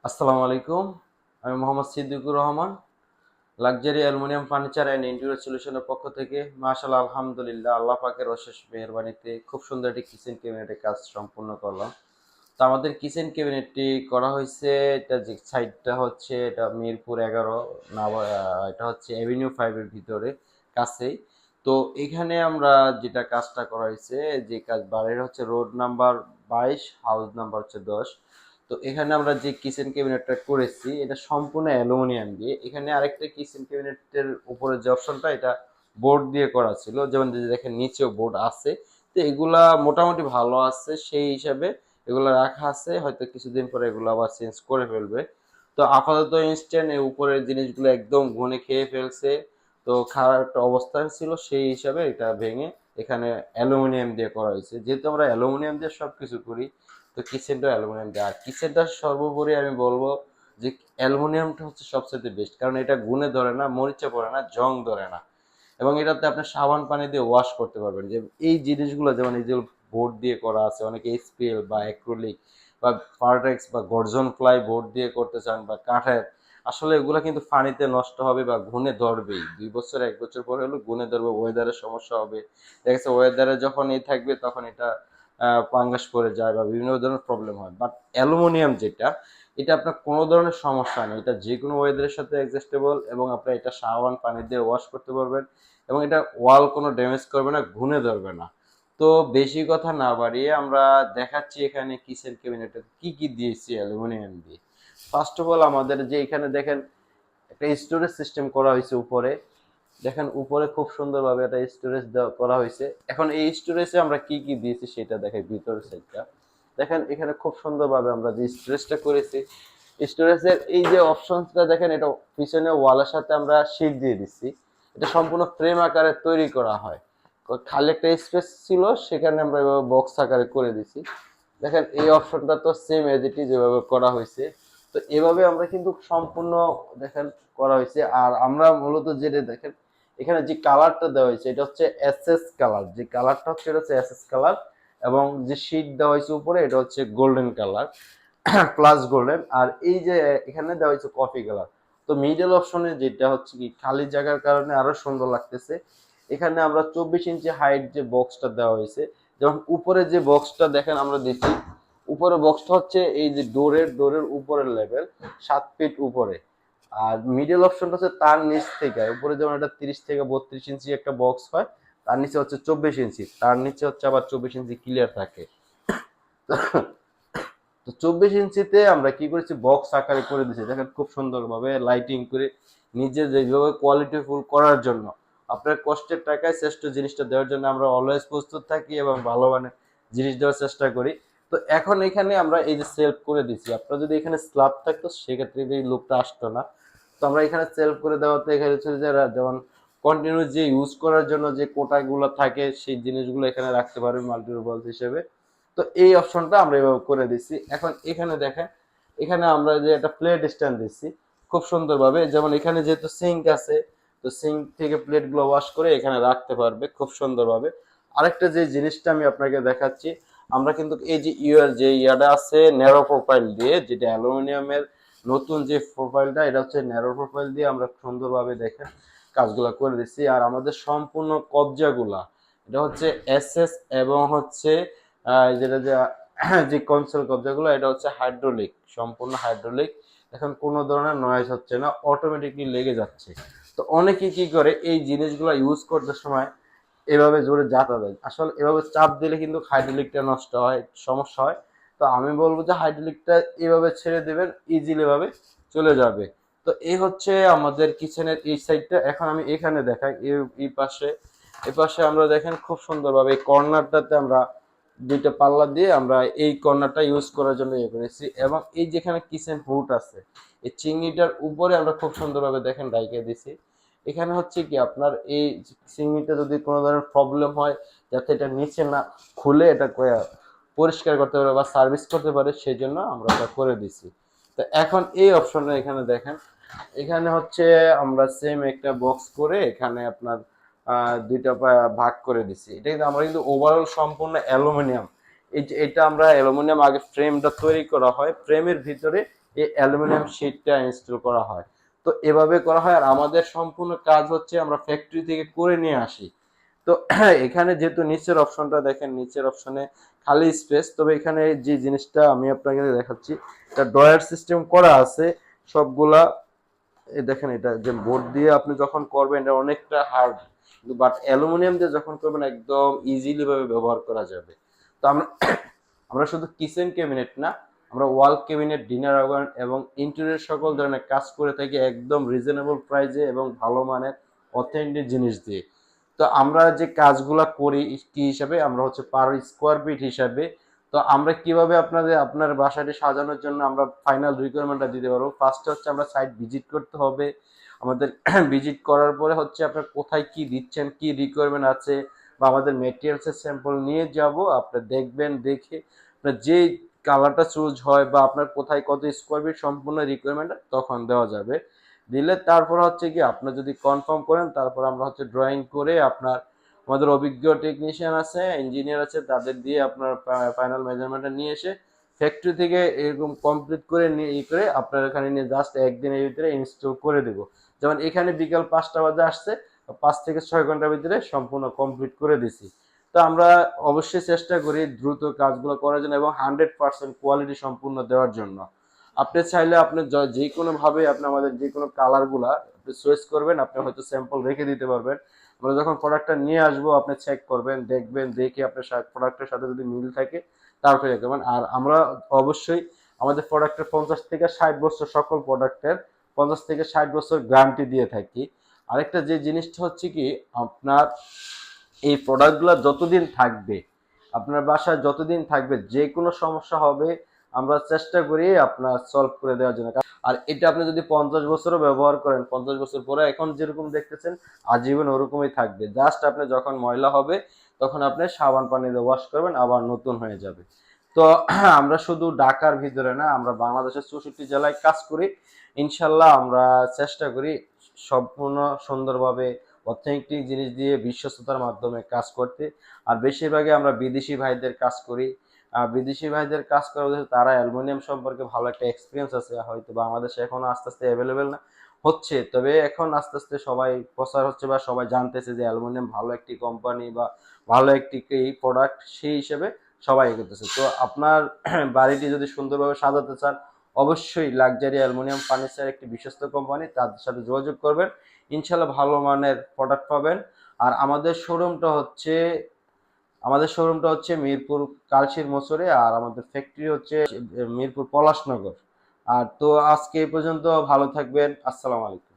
আসসালামু আলাইকুম। আমি Mohammad Siddiqur Rahman, luxury aluminium furniture and interior সলিউশনের পক্ষ থেকে। মাশাআল্লাহ, আলহামদুলিল্লাহ, আল্লাহ পাকের অশেষ মেহেরবানিতে খুব সুন্দর একটি কিচেন ক্যাবিনেটের কাজ সম্পূর্ণ করলাম। তো আমাদের কিচেন ক্যাবিনেটটি করা হয়েছে, এটা যে সাইডটা হচ্ছে এটা মিরপুর 11, না এটা হচ্ছে অ্যাভিনিউ 5 এর ভিতরে কাছেই। তো এখানে আমরা যেটা কাজটা করা হয়েছে, যে কাজ বাড়ির হচ্ছে রোড নাম্বার 22, হাউস নাম্বার হচ্ছে 10। তো এখানে আমরা যে কিচেন ক্যাবিনেটটা করেছি এটা সম্পূর্ণ অ্যালুমিনিয়াম দিয়ে। এখানে আরেকটা কিচেন ক্যাবিনেটের উপরে যে অপশনটা, এটা বোর্ড দিয়ে করা ছিল, যেমন যে দেখেন নিচেও বোর্ড আছে। তো এগুলা মোটামুটি ভালো আছে, সেই হিসাবে এগুলো রাখা আছে, হয়তো কিছুদিন পরে এগুলো আবার চেঞ্জ করে ফেলবে। তো আপাতত ইনস্ট্যান্ট এই উপরের জিনিসগুলো একদম ঘুনে খেয়ে ফেলছে। তো খারাপ একটা অবস্থায় ছিল, সেই হিসাবে এটা ভেঙে এখানে অ্যালুমিনিয়াম দিয়ে করা হয়েছে। যেহেতু আমরা অ্যালুমিনিয়াম দিয়ে সব কিছু করি, তো কিচেনটা অ্যালুমিনিয়াম দিয়ে। আর কিচেনটা সর্বোপরি আমি বলবো যে অ্যালুমিনিয়ামটা হচ্ছে সবচেয়ে বেস্ট, কারণ এটা গুণে ধরে না, মরিচে পড়ে না, জং ধরে না, এবং এটাতে আপনি সাবান পানি দিয়ে ওয়াশ করতে পারবেন। যে এই জিনিসগুলো, যেমন এই যে বোর্ড দিয়ে করা আছে, অনেকে এসপিএল বা অ্যাক্রিলিক বা পারটেক্স বা গর্জন ফ্লাই বোর্ড দিয়ে করতে চান বা কাঠের, আসলে এগুলো কিন্তু পানিতে নষ্ট হবে বা গুণে ধরবেই। 2 বছর 1 বছর পরে হলো গুণে ধরবে, ওয়েদারের সমস্যা হবে। দেখা যাচ্ছে ওয়েদারে যখন এই থাকবে তখন এটা ফাঙ্গাস পড়ে যায় বা বিভিন্ন ধরনের প্রবলেম হয়। বাট অ্যালুমিনিয়াম যেটা, এটা আপনার কোনো ধরনের সমস্যা নেই, এটা যে কোনো ওয়েদারের সাথে অ্যাডজাস্টেবল, এবং আপনি এটা সাবান পানি দিয়ে ওয়াশ করতে পারবেন, এবং এটা ওয়াল কোনো ড্যামেজ করবে না, ঘুণে ধরবে না। তো বেশি কথা না বাড়িয়ে আমরা দেখাচ্ছি এখানে কিচেন ক্যাবিনেটে কি কি দিয়েছি অ্যালুমিনিয়াম দিয়ে। ফার্স্ট অফ অল আমাদের যে এখানে দেখেন একটা স্টোরেজ সিস্টেম করা হয়েছে উপরে। দেখেন উপরে খুব সুন্দরভাবে একটা স্টোরেজ করা হয়েছে। এখন এই স্টোরেজে আমরা কি কি দিয়েছি সেটা দেখেন, ভিতরের সাইডটা দেখেন। এখানে খুব সুন্দরভাবে আমরা যে স্টোরেজটা করেছি, স্টোরেজের এই যে অপশনসটা দেখেন, এটা পিছনে ওয়ালের সাথে আমরা শীট দিয়ে দিচ্ছি। এটা সম্পূর্ণ ফ্রেম আকারে তৈরি করা হয়। খালি একটা স্পেস ছিল, সেখানে আমরা এভাবে বক্স আকারে করে দিছি। দেখেন এই অপশনটা তো সেম এজ ইট ইজ যেভাবে করা হয়েছে। তো এভাবে আমরা কিন্তু সম্পূর্ণ দেখেন করা হয়েছে। আর আমরা মূলত যেটা দেখেন, এখানে যে কালারটা দেওয়া হয়েছে এটা হচ্ছে এসএস কালার। যে কালারটা হচ্ছে এটা হচ্ছে এসএস কালার, এবং যে শীট দেওয়া হয়েছে উপরে এটা হচ্ছে গোল্ডেন কালার, প্লাস গোল্ডেন। আর এই যে এখানে দেওয়া হয়েছে কফি কালার। তো মিডল অপশনে যেটা হচ্ছে কি খালি জায়গার কারণে আরো সুন্দর লাগতেছে। এখানে আমরা 24 ইঞ্চি হাইট যে বক্সটা দেওয়া হয়েছে, যেমন উপরে যে বক্সটা দেখেন আমরা দিচ্ছি, উপরে বক্সটা হচ্ছে এই যে ডোরের উপরের লেভেল 7 ফিট উপরে। আর মিডল অপশনটা হচ্ছে তার নিচ থেকে উপরে, যেমন এটা 30 থেকে 32 ইঞ্চি একটা বক্স হয়, তার নিচে হচ্ছে 24 ইঞ্চি, তার নিচে হচ্ছে আবার 24 ইঞ্চি ক্লিয়ার থাকে। তো 24 ইঞ্চিতে আমরা কি করেছি, বক্স আকারে করে দিয়েছি। দেখেন খুব সুন্দরভাবে লাইটিং করে, নিজে যেভাবে কোয়ালিটি ফুল করার জন্য, আপনার কষ্টের টাকায় শ্রেষ্ঠ জিনিসটা দেওয়ার জন্য আমরা অলওয়েজ প্রস্তুত থাকি এবং ভালো মানের জিনিস দেওয়ার চেষ্টা করি। তো এখন এখানে আমরা এই যে সেলফ করে দিচ্ছি, আপনার যদি এখানে স্ল্যাব থাকতো সেক্ষেত্রে এই লুকটা আসতো না। তো আমরা এখানে সেলফ করে দেওয়াতে এখানে হচ্ছে যে যেমন কন্টিনিউ যে ইউজ করার জন্য যে কোটাগুলো থাকে, সেই জিনিসগুলো এখানে রাখতে পারবে মাল্টিপারপাস হিসেবে। তো এই অপশনটা আমরা এভাবে করে দিচ্ছি। এখন এখানে দেখেন, এখানে আমরা যে একটা প্লেট স্ট্যান্ড দিচ্ছি খুব সুন্দরভাবে, যেমন এখানে যেহেতু সিঙ্ক আছে, তো সিঙ্ক থেকে প্লেটগুলো ওয়াশ করে এখানে রাখতে পারবে খুব সুন্দরভাবে। আরেকটা যে জিনিসটা আমি আপনাকে দেখাচ্ছি, আমরা কিন্তু এই যে যে ইয়াটা আছে ন্যারো প্রোফাইল দিয়ে, যেটা অ্যালুমিনিয়ামের নতুন যে প্রোফাইলটা, এটা হচ্ছে ন্যারো প্রোফাইল দিয়ে আমরা সুন্দরভাবে দেখেন কাজগুলা করে দিচ্ছি। আর আমাদের সম্পূর্ণ কবজাগুলা এটা হচ্ছে এসএস, এবং হচ্ছে যেটা যে যে কনসোল কবজাগুলো এটা হচ্ছে হাইড্রোলিক, সম্পূর্ণ হাইড্রোলিক। এখন কোনো ধরনের নয়েজ হচ্ছে না, অটোমেটিকলি লেগে যাচ্ছে। তো অনেকে কি করে এই জিনিসগুলো ইউজ করতে সময় এভাবে জোরে জাতা দেয়, আসলে এভাবে চাপ দিলে কিন্তু হাইড্রোলিকটা নষ্ট হয়, সমস্যা হয়। তো আমি বলবো যে হাইড্রোলিকটা এভাবে ছেড়ে দেবেন, ইজিলি ভাবে চলে যাবে। তো এই হচ্ছে আমাদের কিচেনের এই সাইডটা। এখন আমি এখানে দেখাই এই পাশে, এই পাশে আমরা দেখেন খুব সুন্দরভাবে এই কর্নারটাতে আমরা দুইটা পাল্লা দিয়ে আমরা এই কর্নারটা ইউজ করার জন্য ইয়ে করেছি। এবং এই যেখানে কিচেন হুড আছে, এই চিংড়িটার উপরে আমরা খুব সুন্দরভাবে দেখেন ডাইকে দিছি। এখানে হচ্ছে কি আপনার এই চিংড়িটা যদি কোনো ধরনের প্রবলেম হয়, যাতে এটা নিচে না খুলে এটা পরিষ্কার করতে পারে বা সার্ভিস করতে পারে, সেই জন্য আমরা এটা করে দিছি। তো এখন এই অপশনটা এখানে দেখেন, এখানে হচ্ছে আমরা সেম একটা বক্স করে এখানে আপনার দুইটা ভাগ করে দিছি। এটা কিন্তু আমরা কিন্তু ওভারঅল সম্পূর্ণ অ্যালুমিনিয়াম। এটা আমরা অ্যালুমিনিয়াম আগে ফ্রেমটা তৈরি করা হয়, ফ্রেমের ভিতরে এই অ্যালুমিনিয়াম শিটটা ইনস্টল করা হয়। তো এভাবে করা হয়। আর আমাদের সম্পূর্ণ কাজ হচ্ছে আমরা ফ্যাক্টরি থেকে করে নিয়ে আসি। তো এখানে যেহেতু নিচের অপশনটা দেখেন, নিচের অপশনে খালি স্পেস, তবে এখানে যে জিনিসটা আমি আপনাকে দেখাচ্ছি, এটা ড্রয়ার সিস্টেম করা আছে সবগুলা। এই দেখেন, এটা যে বোর্ড দিয়ে আপনি যখন করবেন এটা অনেকটা হার্ড, বাট অ্যালুমিনিয়াম দিয়ে যখন করবেন একদম ইজিলি ভাবে ব্যবহার করা যাবে। তো আমরা আমরা শুধু কিচেন ক্যাবিনেট না, আমরা ওয়াল ক্যাবিনেট, ডিনার ওভেন এবং ইন্টেরিয়র সকল ধরনের কাজ করে থাকি একদম রিজনেবল প্রাইসে এবং ভালো মানের অথেন্টিক জিনিস দিয়ে। তো আমরা যে কাজগুলা করি কি হিসাবে, আমরা হচ্ছে পার স্কোয়ার ফিট হিসাবে। তো আমরা কিভাবে আপনার বাসাটি সাজানোর জন্য আমরা ফাইনাল রিকোয়ারমেন্টটা দিতে পারবো, ফার্স্টে হচ্ছে আমরা সাইট ভিজিট করতে হবে আমাদের। ভিজিট করার পরে হচ্ছে আপনার কোথায় কি দিচ্ছেন, কি রিকোয়ারমেন্ট আছে, বা আমাদের মেটেরিয়ালসের স্যাম্পল নিয়ে যাব, আপনার দেখবেন, দেখে আপনার যে কালারটা চুজ হয় বা আপনার কোথায় কত স্কোয়ার ফিট সম্পূর্ণ রিকোয়ারমেন্ট তখন দেওয়া যাবে। দিলে তারপর হচ্ছে কি আপনার যদি কনফার্ম করেন, তারপর আমরা হচ্ছে ড্রয়িং করে আপনার, আমাদের অভিজ্ঞ টেকনিশিয়ান আছে, ইঞ্জিনিয়ার আছে, তাদের দিয়ে আপনার ফাইনাল মেজারমেন্টটা নিয়ে এসে ফ্যাক্টরি থেকে এরকম কমপ্লিট করে নিয়ে করে আপনার এখানে নিয়ে জাস্ট একদিনের ভিতরে ইনস্টল করে দেবো। যেমন এখানে বিকাল 5টা বাজে আসছে, 5 থেকে 6 ঘন্টার ভিতরে সম্পূর্ণ কমপ্লিট করে দিছি। তো আমরা অবশ্যই চেষ্টা করি দ্রুত কাজগুলো করার জন্য এবং 100% কোয়ালিটি সম্পূর্ণ দেওয়ার জন্য। আপনি চাইলে আপনি যে কোনো ভাবে আপনি আমাদের যে কোনো কালারগুলা আপনি চয়েস করবেন, আপনি হয়তো স্যাম্পল রেখে দিতে পারবেন। আমরা যখন প্রোডাক্টটা নিয়ে আসবো আপনি চেক করবেন, দেখবেন, দেখে আপনার প্রোডাক্টের সাথে যদি মিল থাকে তারপরে করবেন। আর আমরা অবশ্যই আমাদের প্রোডাক্টের 50 থেকে 60 বছর, সকল প্রোডাক্টের 50 থেকে 60 বছর গ্যারান্টি দিয়ে থাকি। আরেকটা যে জিনিসটা হচ্ছে কি, আপনার এই প্রোডাক্টগুলো যতদিন থাকবে, আপনার বাসায় যতদিন থাকবে, যে কোনো সমস্যা হবে আমরা চেষ্টা করি আপনার সলভ করে দেওয়ার জন্য। আর এটা আপনি যদি 50 বছরও ব্যবহার করেন, 50 বছর পরে এখন যেরকম দেখতেছেন আজীবন ওরকমই থাকবে। জাস্ট আপনি যখন ময়লা হবে তখন আপনি সাবান পানি দিয়ে ওয়াশ করবেন, আবার নতুন হয়ে যাবে। তো আমরা শুধু ঢাকার ভিতরে না, আমরা বাংলাদেশের 64 জেলায় কাজ করি। ইনশাল্লাহ আমরা চেষ্টা করি সম্পূর্ণ সুন্দরভাবে অথেন্টিক জিনিস দিয়ে বিশ্বস্ততার মাধ্যমে কাজ করতে। আর বেশিরভাগই আমরা বিদেশি ভাইদের কাজ করি। বিদেশি ভাইদের কাজ করার উদ্দেশ্যে তারা অ্যালুমিনিয়াম সম্পর্কে ভালো একটা এক্সপিরিয়েন্স আছে, হয়তো বাংলাদেশে এখনো আস্তে আস্তে অ্যাভেলেবেল না হচ্ছে, তবে এখন আস্তে আস্তে সবাই প্রচার হচ্ছে বা সবাই জানতেছে যে অ্যালুমিনিয়াম ভালো একটি কোম্পানি বা ভালো একটি প্রোডাক্ট, সেই হিসেবে সবাই এগোতেছে। তো আপনার বাড়িটি যদি সুন্দরভাবে সাজাতে চান, অবশ্যই লাক্সারি অ্যালুমিনিয়াম ফার্নিচার একটি বিশ্বস্ত কোম্পানি, তাদের সাথে যোগাযোগ করবেন, ইনশাল্লাহ ভালো মানের প্রোডাক্ট পাবেন। আর আমাদের শোরুমটা হচ্ছে মিরপুর কালশির মোচরে, আর আমাদের ফ্যাক্টরি হচ্ছে মিরপুর পলাশনগর। আর তো আজকে এই পর্যন্ত, ভালো থাকবেন, আসসালামু আলাইকুম।